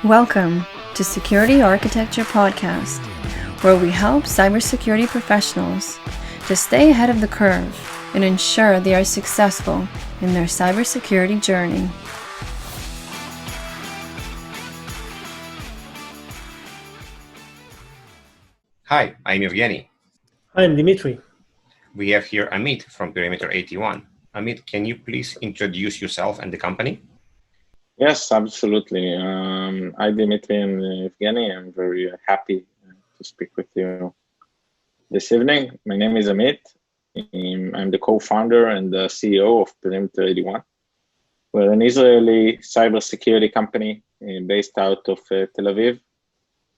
Welcome to Security Architecture Podcast, where we help cybersecurity professionals to stay ahead of the curve and ensure they are successful in their cybersecurity journey. Hi, I'm Evgeny. Hi, I'm Dimitri. We have here Amit from Perimeter 81. Amit, can you please introduce yourself and the company? Yes, absolutely. Hi, Dimitri and Evgeny. I'm very happy to speak with you this evening. My name is Amit. I'm the co-founder and the CEO of Perimeter 81. We're an Israeli cybersecurity company based out of Tel Aviv.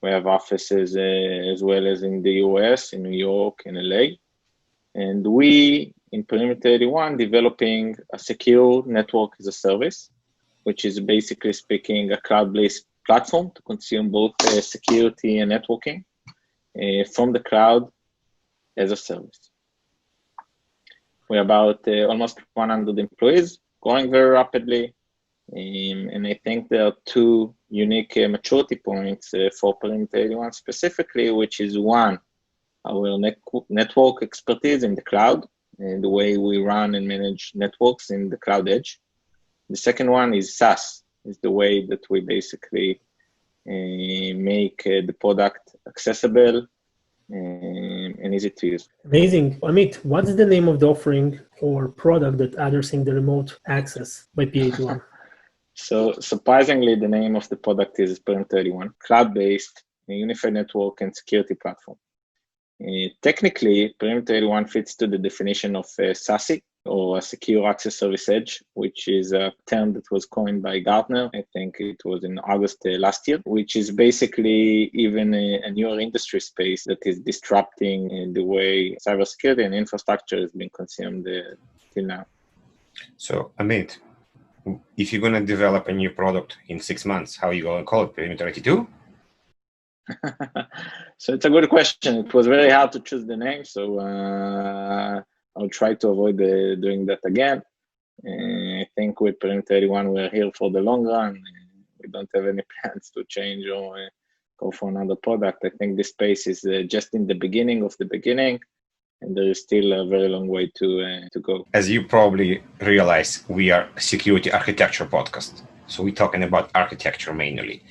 We have offices as well as in the US, in New York, and LA. And we, in Perimeter 81, developing a secure network as a service, which is basically speaking a cloud-based platform to consume both security and networking from the cloud as a service. We're about almost 100 employees, growing very rapidly. And I think there are two unique maturity points for Perimeter 81 specifically, which is one, our network expertise in the cloud, and the way we run and manage networks in the cloud edge. The second one is SaaS, is the way that we basically make the product accessible and easy to use. Amazing. Amit, what's the name of the offering or product that addressing the remote access by P81? So surprisingly, the name of the product is Perimeter 81, cloud-based unified network and security platform. Technically, Perimeter 81 fits to the definition of Sassy, or a secure access service edge, which is a term that was coined by Gartner. I think it was in August last year, which is basically even a newer industry space that is disrupting the way cybersecurity and infrastructure has been consumed till now. So, Amit, if you're going to develop a new product in 6 months, how are you going to call it? Perimeter 82? So it's a good question. It was very hard to choose the name, so I'll try to avoid doing that again. I think with Perimeter 81, we're here for the long run. We don't have any plans to change or go for another product. I think this space is just in the beginning of the beginning, and there is still a very long way to go. As you probably realize, we are a security architecture podcast. So we're talking about architecture mainly.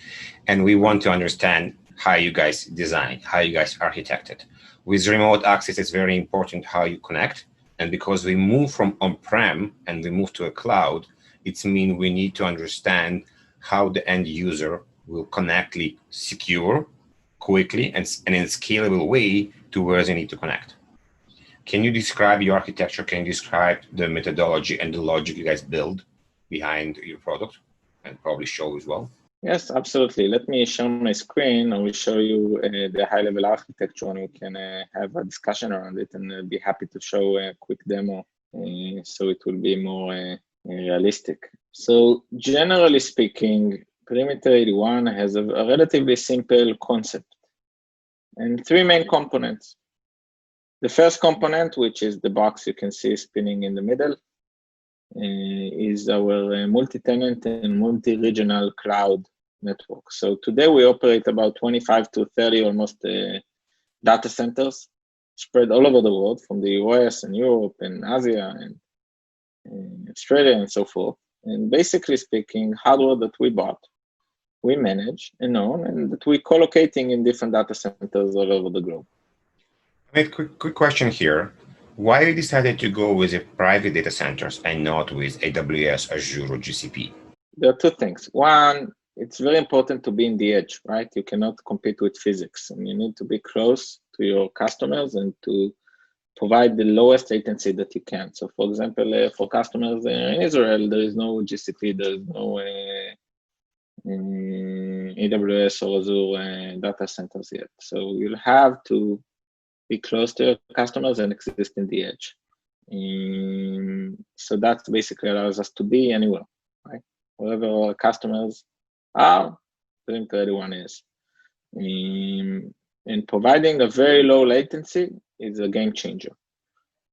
And we want to understand how you guys design, how you guys architected. With remote access, it's very important how you connect. And because we move from on-prem and we move to a cloud, it means we need to understand how the end user will connectly secure quickly and in a scalable way to where they need to connect. Can you describe your architecture? Can you describe the methodology and the logic you guys build behind your product and probably show as well? Yes, absolutely. Let me share my screen. I will show you the high-level architecture, and we can have a discussion around it, and I'll be happy to show a quick demo so it will be more realistic. So generally speaking, Perimeter 81 has a relatively simple concept and three main components. The first component, which is the box you can see spinning in the middle, is our multi-tenant and multi-regional cloud network. So today we operate about 25 to 30 almost data centers spread all over the world, from the US and Europe and Asia and Australia and so forth. And basically speaking, hardware that we bought, we manage and own, and that we're co-locating in different data centers all over the globe. I mean, quick question here. Why you decided to go with the private data centers and not with AWS, Azure, or GCP? There are two things. One, it's very important to be in the edge, right? You cannot compete with physics, and you need to be close to your customers and to provide the lowest latency that you can. So, for example, for customers in Israel, there is no GCP, there is no AWS or Azure data centers yet. So you'll have to be close to your customers and exist in the edge. So that basically allows us to be anywhere, right? Wherever our customers are, Perimeter 81 is. And providing a very low latency is a game changer,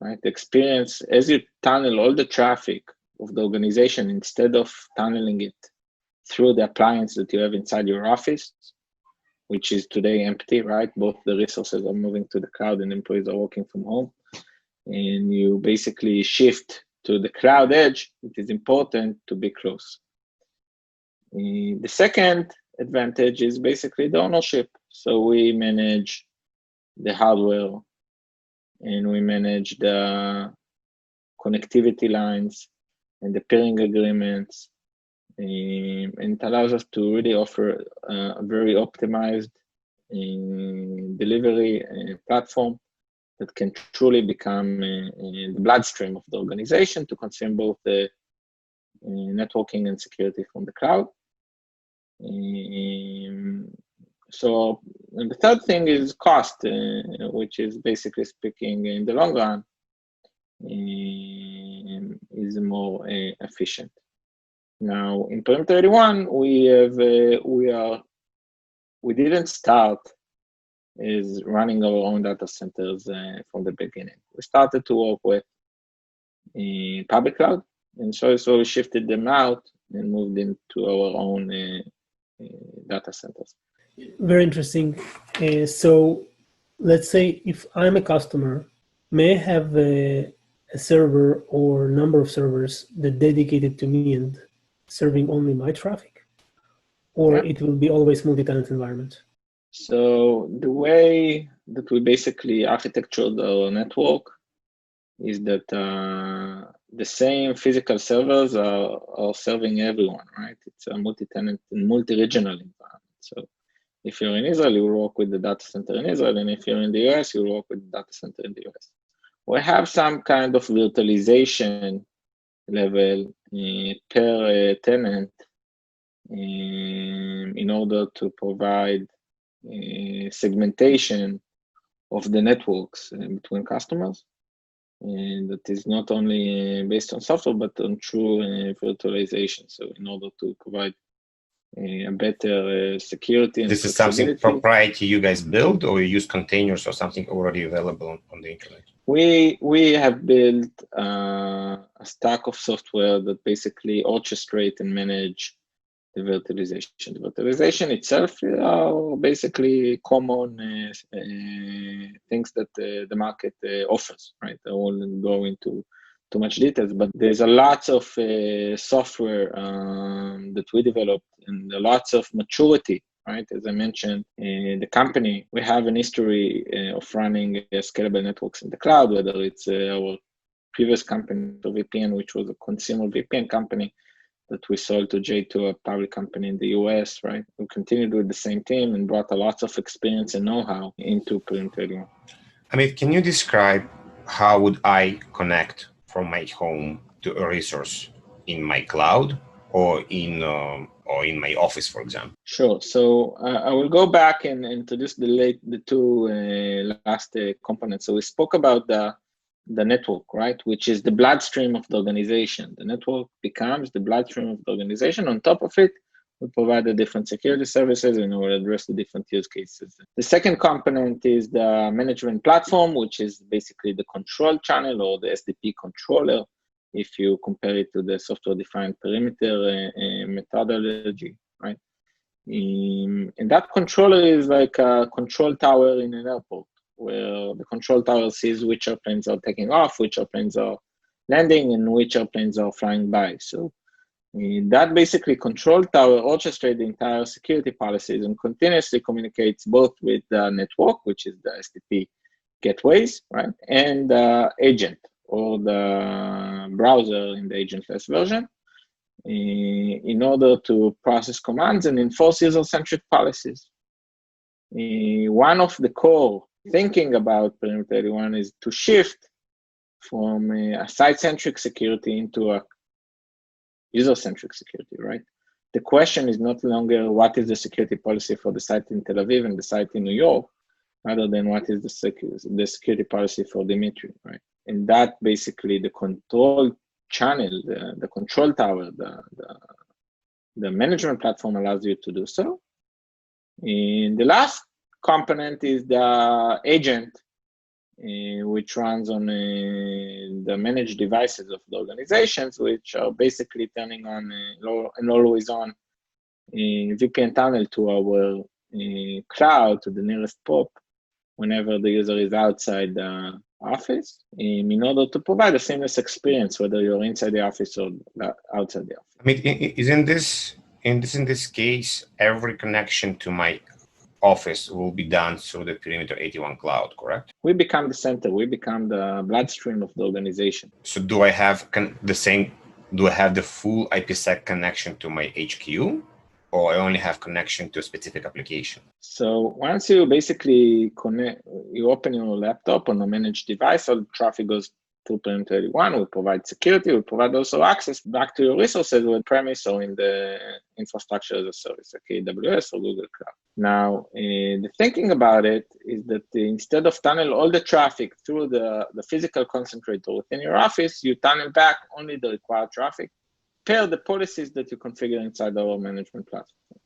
right? The experience, as you tunnel all the traffic of the organization, instead of tunneling it through the appliance that you have inside your office, which is today empty, right? Both the resources are moving to the cloud and employees are working from home. And you basically shift to the cloud edge. It is important to be close. The second advantage is basically the ownership. So we manage the hardware and we manage the connectivity lines and the peering agreements. And it allows us to really offer a very optimized delivery platform that can truly become the bloodstream of the organization to consume both the networking and security from the cloud. So and the third thing is cost, which is basically speaking in the long run is more efficient. Now in Perimeter 81, we didn't start is running our own data centers from the beginning. We started to work with public cloud, and so we shifted them out and moved into our own data centers. Very interesting. So let's say if I'm a customer, may I have a server or number of servers that dedicated to me and serving only my traffic? Or it will be always multi-tenant environment? So the way that we basically architectured our network is that the same physical servers are serving everyone, right? It's a multi-tenant and multi-regional environment. So if you're in Israel, you will work with the data center in Israel, and if you're in the US, you will work with the data center in the US. We have some kind of virtualization level per tenant in order to provide segmentation of the networks between customers. And that is not only based on software, but on true virtualization. So in order to provide a better security and this is something proprietary you guys build, or you use containers or something already available on the internet? We have built a stack of software that basically orchestrate and manage the virtualization. The virtualization itself are basically common things that the market offers, right? I won't go into too much details, but there's a lot of software that we developed and lots of maturity, right? As I mentioned, the company, we have an history of running scalable networks in the cloud, whether it's our previous company, VPN, which was a consumer VPN company that we sold to J2, a public company in the US, right? We continued with the same team and brought a lot of experience and know-how into Perimeter 81. Amit, can you describe how would I connect from my home to a resource in my cloud or in my office, for example? Sure. So I will go back and introduce the two last components. So we spoke about the network, right, which is the bloodstream of the organization. The network becomes the bloodstream of the organization. On top of it, we provide the different security services and we'll address the different use cases. The second component is the management platform, which is basically the control channel or the SDP controller, if you compare it to the software-defined perimeter methodology, right? And that controller is like a control tower in an airport, where the control tower sees which airplanes are taking off, which airplanes are landing, and which airplanes are flying by. So that basically control tower orchestrates the entire security policies and continuously communicates both with the network, which is the SDP gateways, right, and the agent or the browser in the agentless version in order to process commands and enforce user-centric policies. One of the core thinking about Perimeter 81 is to shift from a site-centric security into a user-centric security, right? The question is not longer what is the security policy for the site in Tel Aviv and the site in New York, rather than what is the security policy for Dimitri, right? And that basically the control channel, the control tower, the management platform allows you to do so. And the last component is the agent, which runs on the managed devices of the organizations, which are basically turning on an always-on VPN tunnel to our cloud, to the nearest POP, whenever the user is outside the office, in order to provide a seamless experience, whether you're inside the office or outside the office. I mean, in this case, every connection to my office will be done through the Perimeter 81 cloud, correct? We become the center. We become the bloodstream of the organization. So do I have do I have the full IPsec connection to my HQ, or I only have connection to a specific application? So once you basically you open your laptop on a managed device, all the traffic goes to Perimeter 81. We provide security. We provide also access back to your resources on premise or in the infrastructure as a service, like AWS or Google Cloud. Now, the thinking about it is that instead of tunnel all the traffic through the physical concentrator within your office, you tunnel back only the required traffic per the policies that you configure inside our management platform.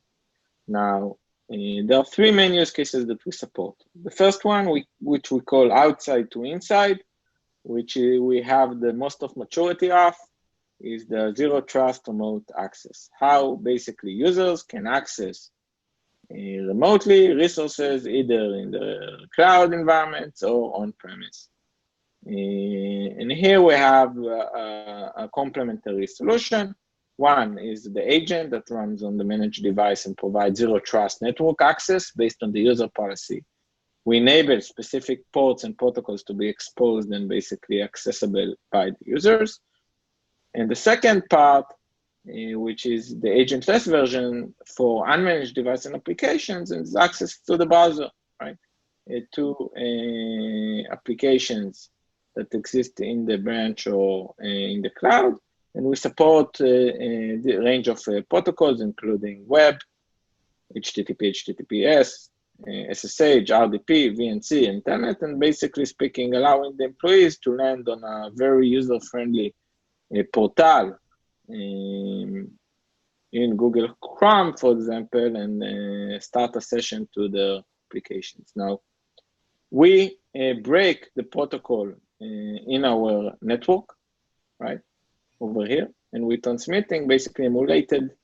Now, there are three main use cases that we support. The first one, which we call outside to inside, which we have the most of maturity of, is the zero trust remote access. How basically users can access remotely resources either in the cloud environments or on-premise. And here we have a complementary solution. One is the agent that runs on the managed device and provides zero trust network access based on the user policy. We enable specific ports and protocols to be exposed and basically accessible by the users. And the second part, which is the agentless version for unmanaged device and applications, is access to the browser, right? To applications that exist in the branch or in the cloud. And we support the range of protocols, including web, HTTP, HTTPS, SSH, RDP, VNC, and Telnet, and basically speaking, allowing the employees to land on a very user-friendly portal in Google Chrome, for example, and start a session to the applications. Now, we break the protocol in our network, right, over here, and we're transmitting basically emulated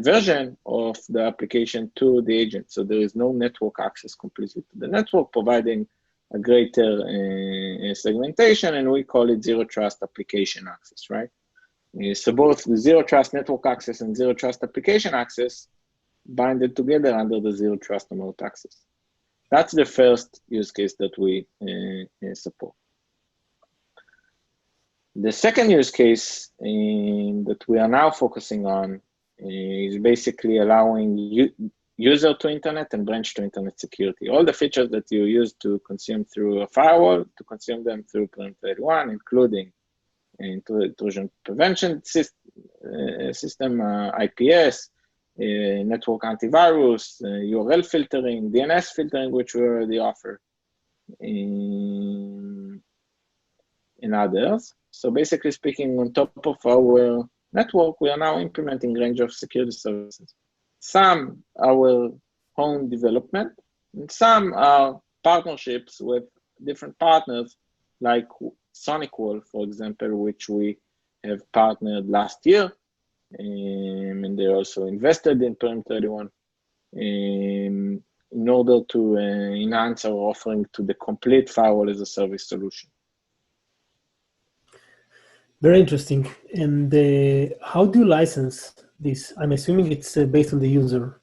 version of the application to the agent. So there is no network access completely to the network, providing a greater segmentation, and we call it zero trust application access, right? So both the zero trust network access and zero trust application access binded together under the zero trust remote access. That's the first use case that we support. The second use case that we are now focusing on is basically allowing user to internet and branch to internet security. All the features that you use to consume through a firewall, to consume them through Perimeter 81, including intrusion prevention system, IPS, network antivirus, URL filtering, DNS filtering, which we already offer, and others. So basically speaking, on top of our network, we are now implementing a range of security services. Some our own development, and some are partnerships with different partners, like SonicWall, for example, which we have partnered last year, and they also invested in Perimeter 81 in order to enhance our offering to the complete firewall as a service solution. Very interesting. And how do you license this? I'm assuming it's based on the user,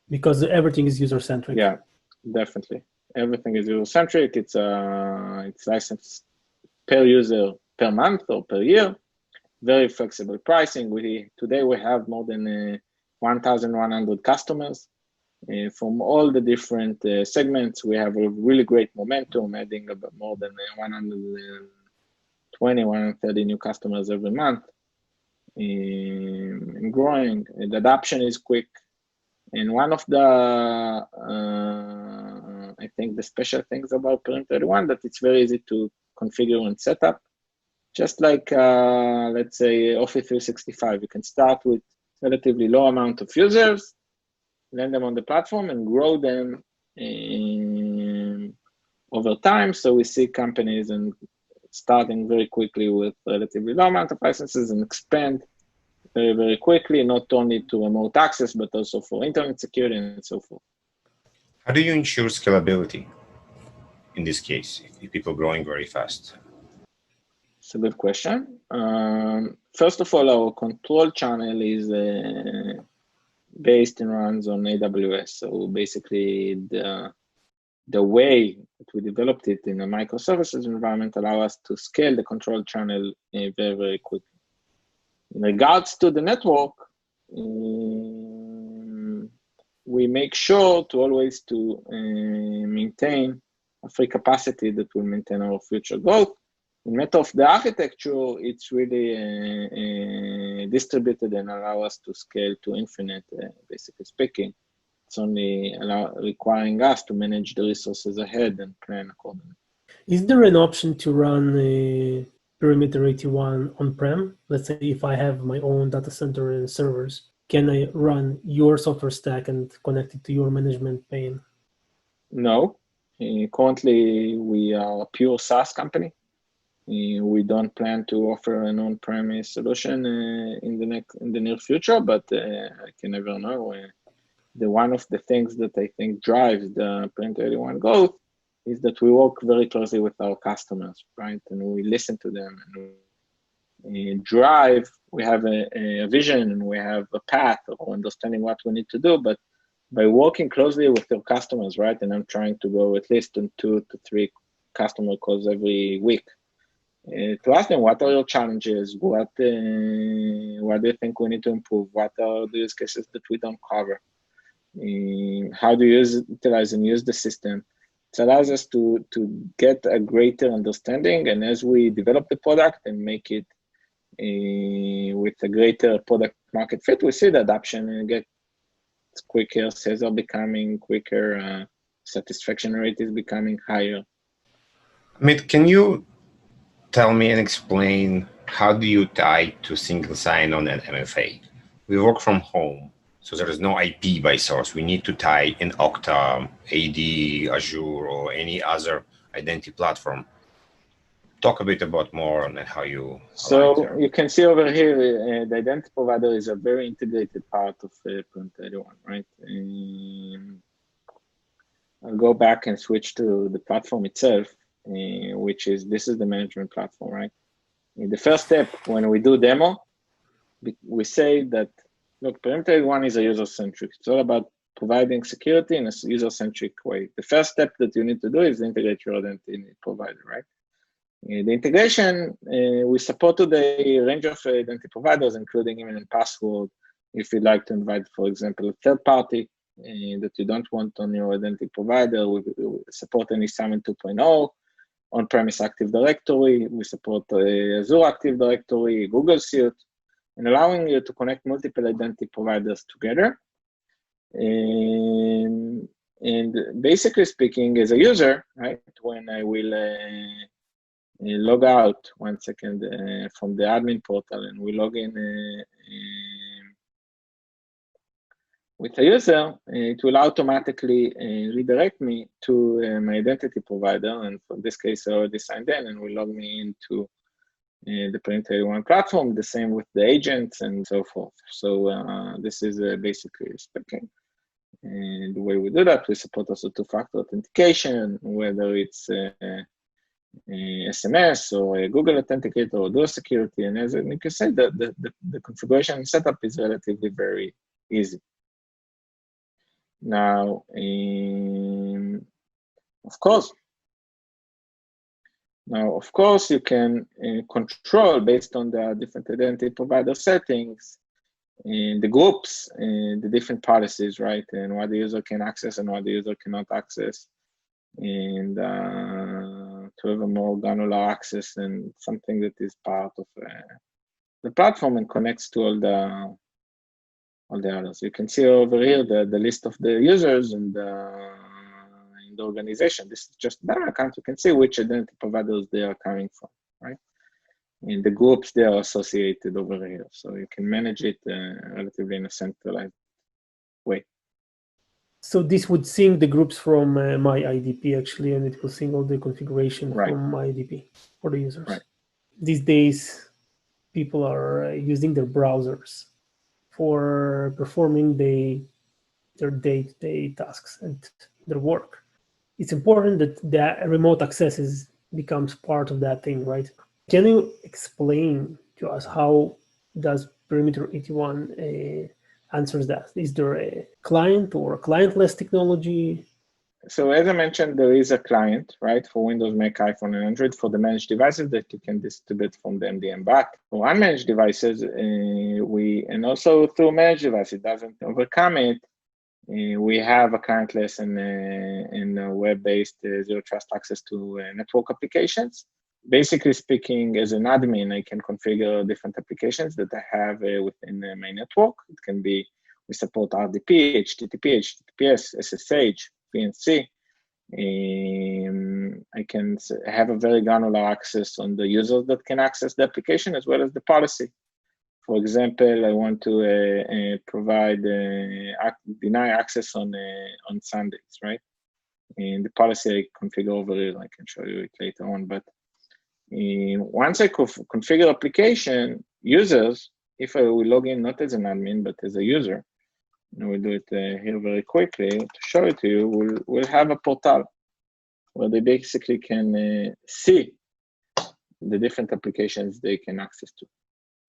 because everything is user-centric. Yeah, definitely. Everything is user-centric. It's licensed per user per month or per year. Very flexible pricing. Today we have more than 1,100 customers from all the different segments. We have a really great momentum, adding about more than 120, 130 new customers every month, and growing. The adoption is quick. And one of the, I think the special things about Perimeter 81, that it's very easy to configure and set up. Just like, let's say, Office 365, you can start with relatively low amount of users, land them on the platform, and grow them over time. So we see companies starting very quickly with relatively low amount of licenses and expand very, very quickly, not only to remote access, but also for internet security and so forth. How do you ensure scalability in this case, if people are growing very fast? It's a good question. First of all, our control channel is based and runs on AWS. So basically, the way that we developed it in a microservices environment allow us to scale the control channel very, very quickly. In regards to the network, we make sure to always to maintain a free capacity that will maintain our future growth. In matter of the architecture, it's really distributed and allow us to scale to infinite, basically speaking. It's only requiring us to manage the resources ahead and plan accordingly. Is there an option to run Perimeter 81 on-prem? Let's say if I have my own data center and servers, can I run your software stack and connect it to your management pane? No. Currently, we are a pure SaaS company. We don't plan to offer an on-premise solution in the near future, but I can never know. One of the things that I think drives the Perimeter 81 growth is that we work very closely with our customers, right? And we listen to them and drive. We have a vision and we have a path of understanding what we need to do, but by working closely with your customers, right? And I'm trying to go at least on 2 to 3 customer calls every week to ask them what are your challenges, what do you think we need to improve, what are the use cases that we don't cover, how do you utilize and use the system. It allows us to get a greater understanding, and as we develop the product and make it with a greater product market fit, we see the adoption and get quicker, sales are becoming quicker, satisfaction rate is becoming higher. Amit, can you tell me and explain how do you tie to single sign-on and MFA? We work from home, so there is no IP by source. We need to tie in Okta, AD, Azure, or any other identity platform. Talk a bit about more on how you. So you can see over here, the identity provider is a very integrated part of Perimeter 81, right? I'll go back and switch to the platform itself, which is, this is the management platform, right? In the first step, when we do demo, we say that, look, Perimeter 81 is a user-centric. It's all about providing security in a user-centric way. The first step that you need to do is integrate your identity provider, right? The integration, we support today a range of identity providers, including email and password. If you'd like to invite, for example, a third party that you don't want on your identity provider, we support NE-Summon 2.0, on-premise Active Directory, we support Azure Active Directory, Google Suite, and allowing you to connect multiple identity providers together. And basically speaking, as a user, right, when I will log out, 1 second, from the admin portal, and we log in with a user, it will automatically redirect me to my identity provider. And for this case, I already signed in and will log me into the Perimeter 81 platform, the same with the agents and so forth. So this is basically speaking. And the way we do that, we support also two-factor authentication, whether it's SMS or a Google Authenticator or Dual Security. And as you can say, the configuration and setup is relatively very easy. Now, of course, you can control based on the different identity provider settings in the groups and the different policies, right? And what the user can access and what the user cannot access, and to have a more granular access and something that is part of the platform and connects to all the others. You can see over here the list of the users and in the organization. This is just their account. You can see which identity providers they are coming from, right? In the groups they are associated over here. So you can manage it relatively in a centralized way. So this would sync the groups from my IDP actually, and it will sync all the configuration from my IDP for the users. Right. These days, people are using their browsers. for performing their day-to-day tasks and their work. It's important that remote access becomes part of that thing, right? Can you explain to us how does Perimeter 81 answers that? Is there a client or a clientless technology? So as I mentioned, there is a client, right, for Windows, Mac, iPhone, and Android for the managed devices that you can distribute from the MDM. But for unmanaged devices, and also through managed devices, it doesn't overcome it. We have a clientless and web-based zero trust access to network applications. Basically speaking, as an admin, I can configure different applications that I have within my network. It can be, we support RDP, HTTP, HTTPS, SSH, VNC. I can have a very granular access on the users that can access the application as well as the policy. For example, I want to provide deny access on Sundays, right? And the policy I configure over here, I can show you it later on. But once I configure application, users, if I will log in not as an admin but as a user, and we'll do it here very quickly to show it to you, we'll have a portal where they basically can see the different applications they can access to,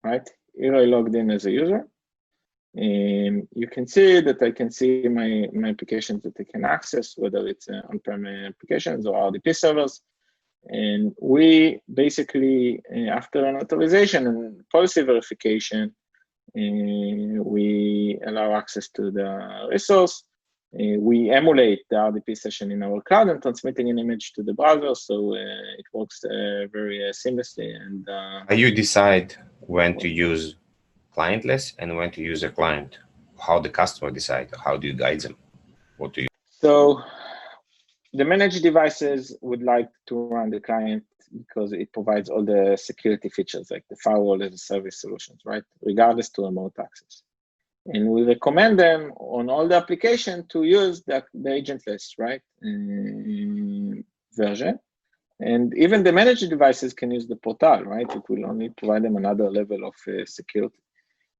right? Here I logged in as a user, and you can see that I can see my applications that I can access, whether it's on-prem applications or RDP servers. And we basically, after an authorization and policy verification, we allow access to the resource. We emulate the RDP session in our cloud and transmitting an image to the browser, so it works very seamlessly. And how you decide when to use clientless and when to use a client? How the customer decide? How do you guide them? What do you? So the managed devices would like to run the client because it provides all the security features like the firewall as a service solutions, right? Regardless to remote access. And we recommend them on all the application to use the agentless, right, version. And even the managed devices can use the portal, right? It will only provide them another level of security.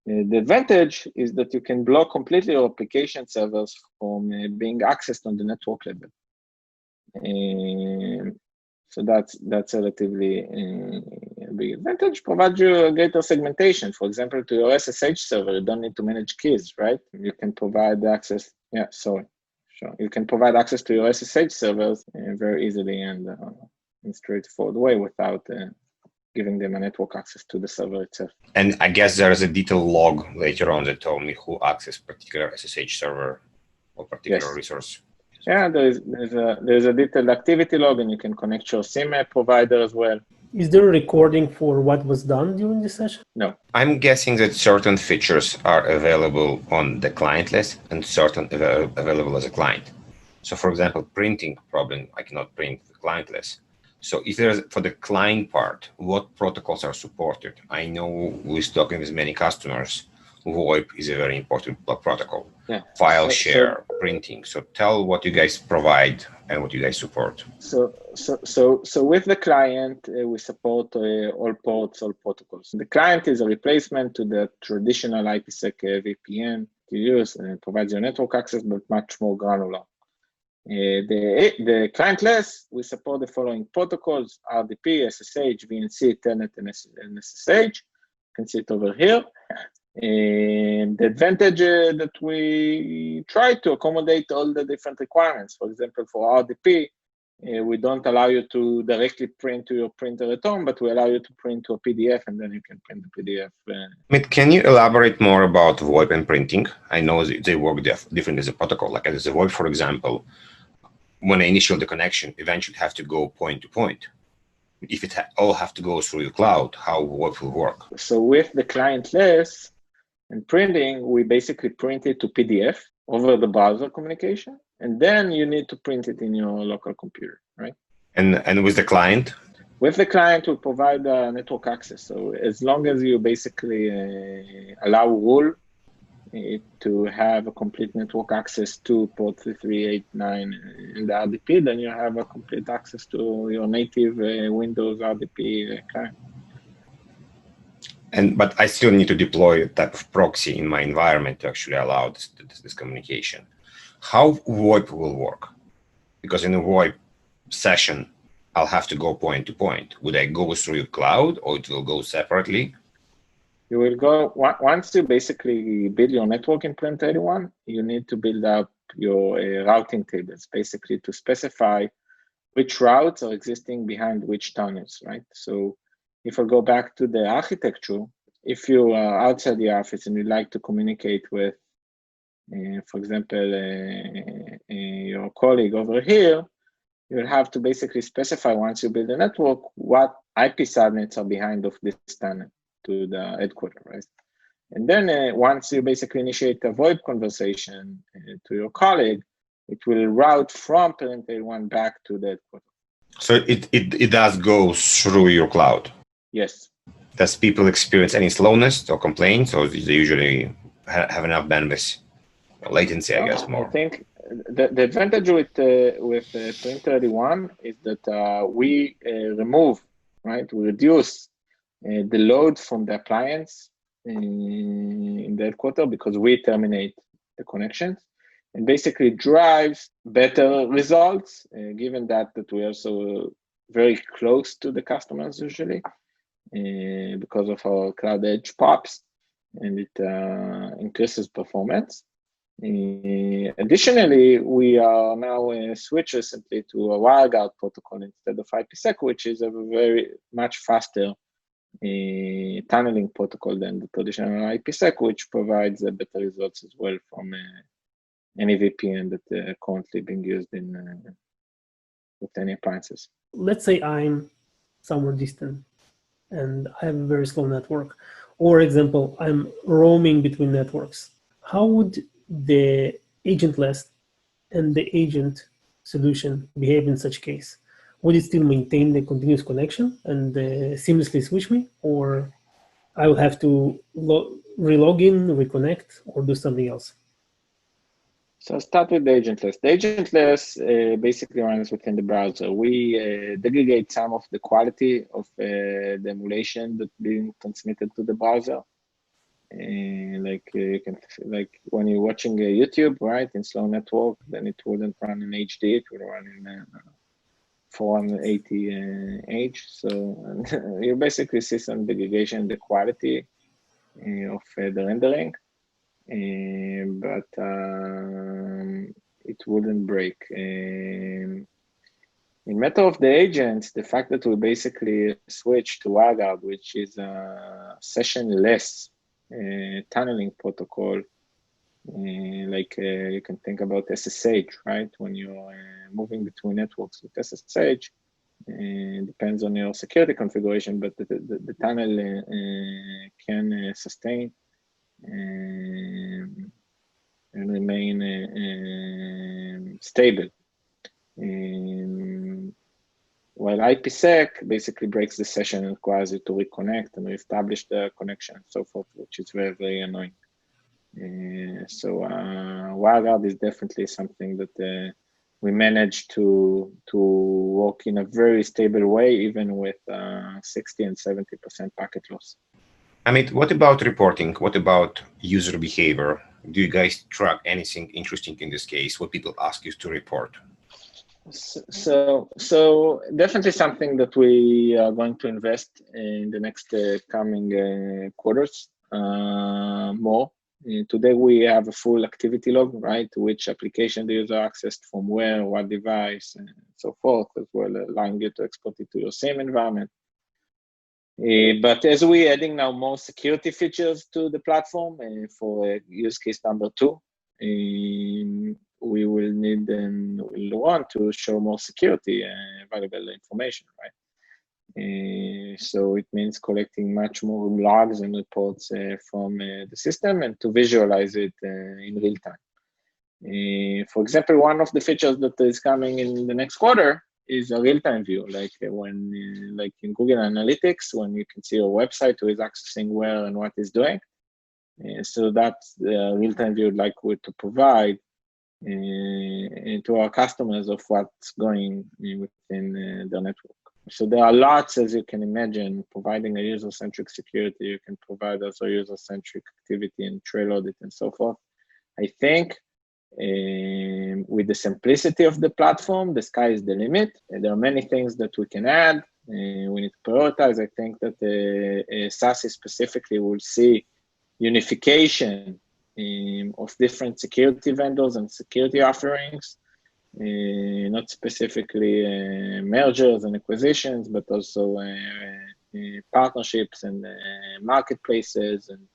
The advantage is that you can block completely your application servers from being accessed on the network level. So that's relatively a big advantage. Provides you a greater segmentation. For example, to your SSH server, you don't need to manage keys, right? You can provide access. Yeah, sorry. Sure. You can provide access to your SSH servers very easily and in straightforward way without giving them a network access to the server itself. And I guess there is a detailed log later on that told me who accessed particular SSH server or particular resource. Yeah, there's a detailed activity log, and you can connect your SIM provider as well. Is there a recording for what was done during the session? No. I'm guessing that certain features are available on the clientless and certain available as a client. So for example, printing problem, I cannot print the clientless. So if there's for the client part, what protocols are supported? I know we're talking with many customers, VoIP is a very important protocol. Yeah. File share, printing. So tell what you guys provide and what you guys support. So with the client, we support all ports, all protocols. The client is a replacement to the traditional IPsec VPN you use and provides your network access, but much more granular. The clientless, we support the following protocols: RDP, SSH, VNC, Telnet, and SSH. You can see it over here. And the advantage that we try to accommodate all the different requirements. For example, for RDP, we don't allow you to directly print to your printer at home, but we allow you to print to a PDF, and then you can print the PDF. Amit, can you elaborate more about VoIP and printing? I know they work different as a protocol. Like as a VoIP, for example, when I initiate the connection, eventually have to go point to point. If it all have to go through the cloud, how VoIP will work? So with the clientless and printing, we basically print it to PDF over the browser communication, and then you need to print it in your local computer, right? And with the client? With the client, we provide network access. So as long as you basically allow rule to have a complete network access to port 3389 in the RDP, then you have a complete access to your native Windows RDP client. But I still need to deploy a type of proxy in my environment to actually allow this communication. How VoIP will work? Because in a VoIP session, I'll have to go point to point. Would I go through your cloud, or it will go separately? You will go, once you basically build your network in Client-31, you need to build up your routing tables, basically to specify which routes are existing behind which tunnels, right? So if I go back to the architecture, if you are outside the office and you'd like to communicate with, for example, your colleague over here, you'll have to basically specify, once you build a network, what IP subnets are behind of this tunnel to the headquarters, right? And then once you basically initiate a VoIP conversation to your colleague, it will route from Client-31 back to the headquarters. So it does go through your cloud? Yes. Does people experience any slowness or complaints, or do they usually have enough bandwidth? Latency, I guess, more. I think the advantage with Client-31 is that we remove, right? We reduce the load from the appliance in the headquarters because we terminate the connections, and basically drives better results, given that we are so very close to the customers usually because of our cloud edge POPs, and it increases performance. Additionally, we are now switched recently to a WireGuard protocol instead of IPsec, which is a very much faster tunneling protocol than the traditional IPsec, which provides better results as well from any VPN that currently being used with any appliances. Let's say I'm somewhere distant and I have a very slow network. Or example, I'm roaming between networks. How would the agentless and the agent solution behave in such case? Would it still maintain the continuous connection and seamlessly switch me? Or I will have to relog in, reconnect, or do something else? So I'll start with the agentless. The agentless basically runs within the browser. We delegate some of the quality of the emulation that's being transmitted to the browser. You can, like when you're watching YouTube, right, in slow network, then it wouldn't run in HD, it would run in 480H. So you basically see some degradation in the quality of the rendering. But it wouldn't break. In matter of the agents, the fact that we basically switch to WireGuard, which is a session-less tunneling protocol, you can think about SSH, right? When you're moving between networks with SSH, depends on your security configuration, but the tunnel can sustain and remain stable. While IPsec basically breaks the session and requires you to reconnect and reestablish the connection and so forth, which is very, very annoying. So WireGuard is definitely something that we managed to work in a very stable way, even with 60 and 70% packet loss. Amit, what about reporting? What about user behavior? Do you guys track anything interesting in this case? What people ask you to report? So definitely something that we are going to invest in the next coming quarters more. Today we have a full activity log, right? Which application the user accessed, from where, what device, and so forth, as well, allowing you to export it to your same environment. But as we're adding now more security features to the platform for use case number 2, we will need and will want to show more security valuable information, right? So it means collecting much more logs and reports from the system and to visualize it in real time. For example, one of the features that is coming in the next quarter is a real-time view, like when, like in Google Analytics, when you can see your website, who is accessing where and what is doing. So that's the real-time view like to provide to our customers of what's going within their network. So there are lots, as you can imagine, providing a user-centric security. You can provide also user-centric activity and trail audit and so forth. I think with the simplicity of the platform, the sky is the limit. And there are many things that we can add. We need to prioritize. I think that Sassy specifically will see unification of different security vendors and security offerings, not specifically mergers and acquisitions, but also partnerships and marketplaces and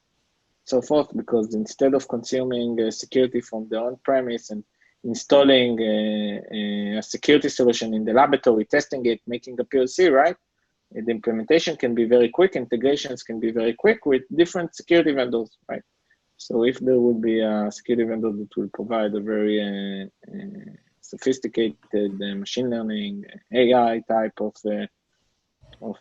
so forth, because instead of consuming security from the on-premise and installing a security solution in the laboratory, testing it, making a POC, right? The implementation can be very quick, integrations can be very quick with different security vendors, right? So if there would be a security vendor that will provide a very sophisticated machine learning, AI type of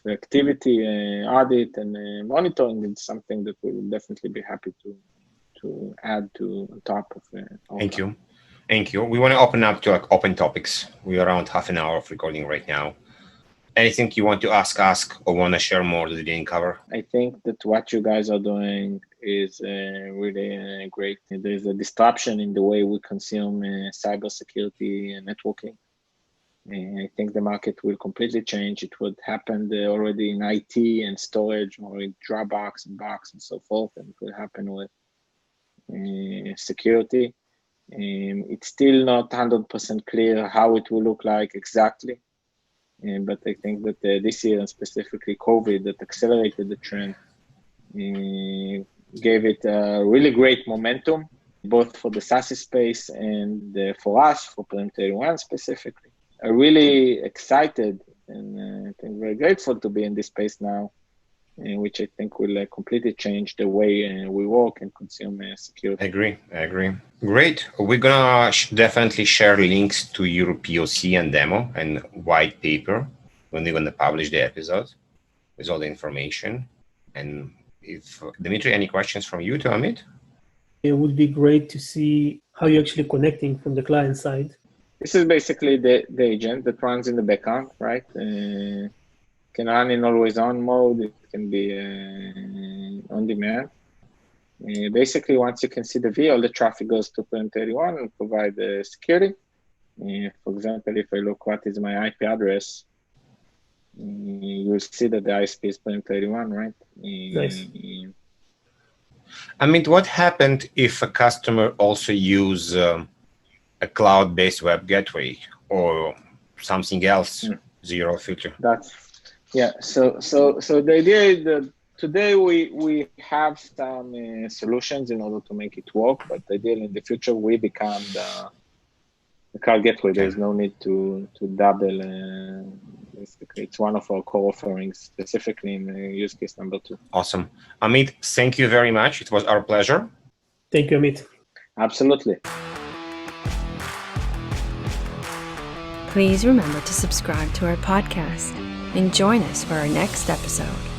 activity, audit and monitoring, it's something that we will definitely be happy to add to on top of Thank you. Thank you. We want to open up to open topics. We're around half an hour of recording right now. Anything you want to ask or want to share more that we didn't cover? I think that what you guys are doing is really great. There's a disruption in the way we consume cybersecurity and networking. I think the market will completely change. It would happen already in IT and storage, or in Dropbox and Box and so forth, and it will happen with security. It's still not 100% clear how it will look like exactly. But I think that this year, and specifically COVID, that accelerated the trend, gave it a really great momentum, both for the Sassy space and for us, for Perimeter 81 specifically. I'm really excited and I think very grateful to be in this space now, which I think will completely change the way we work and consume security. I agree. Great. We're going to definitely share links to your POC and demo and white paper when we're going to publish the episode with all the information. And if, Dimitri, any questions from you to Amit? It would be great to see how you're actually connecting from the client side. This is basically the agent that runs in the background, right? Can run in always on mode. It can be on demand. Basically, once you can see the view, all the traffic goes to Perimeter 81 and provide security. For example, if I look what is my IP address, you'll see that the ISP is Perimeter 81, right? Nice. I mean, what happened if a customer also use a cloud-based web gateway or something else, zero filter? So the idea is that today we have some solutions in order to make it work, but ideally in the future we become the cloud gateway. Okay. There's no need to double. Basically, it's one of our core offerings, specifically in use case number 2. Awesome. Amit, thank you very much. It was our pleasure. Thank you, Amit. Absolutely. Please remember to subscribe to our podcast and join us for our next episode.